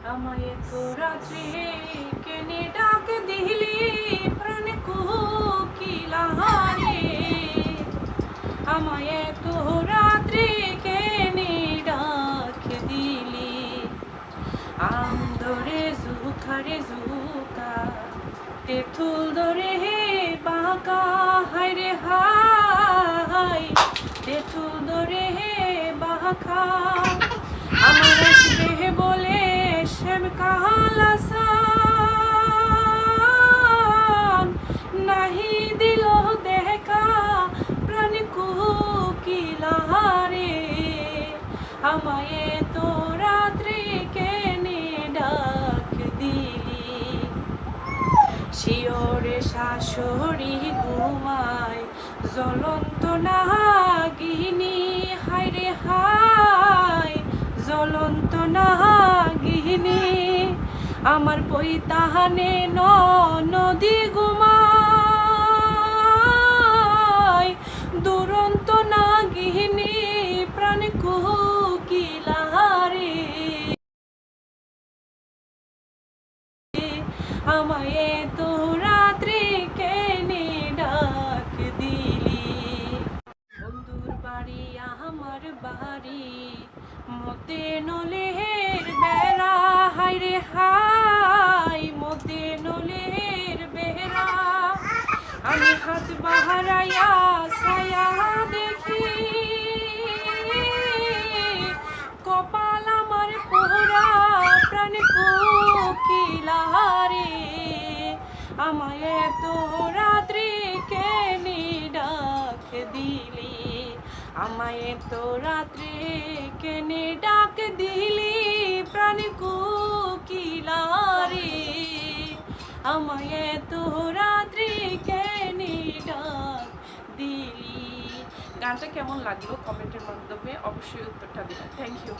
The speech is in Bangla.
আমায় তো রাত্রে কেনে ডাক দিলি প্রাণ কোকিলা রে আমায় তো রাত্রে কেনে ডাক দিলি আম ধরে ঝুখারে ঝুকা তেঁতুল ধরে হে বাঁকা হায় রে হায় তেঁতুল ধরে হে বাঁকা আমার আসবে বলে শ্যাম কালাসান নাহি দিল দেখা প্রাণ কোকিলা রে আমায় তো রাত্রি কেনে ডাক দিলি শিওরে শাশুড়ি ঘুমায় জ্বলন্ত নাগিনী হায় রে হায় জ্বলন্ত নাগিনী আমার পৈতাহানে নদী ঘুমায় দুরন্ত নাগিনী প্রাণ কোকিলা রে আমায় তো রাত্রি কেনে ডাক দিলি বন্ধুর বাড়ি আমার বাড়ি মতে নলের বেড়া হায় রে হায় মতে নলের বেড়া আমি হাত বাহারাইয়া ছায়া দেখি কপাল আমার পোড়া প্রাণ কোকিলা রে আমায় তো রাত্রি কেনে ডাক দিলি আমায় তো রাত্রে কেনে ডাক দিলি প্রাণ কোকিলা রে আমায় তো রাত্রি কেনে ডাক দিলি গানটা কেমন লাগলো কমেন্টের মাধ্যমে অবশ্যই উত্তরটা দিবেন। Thank you.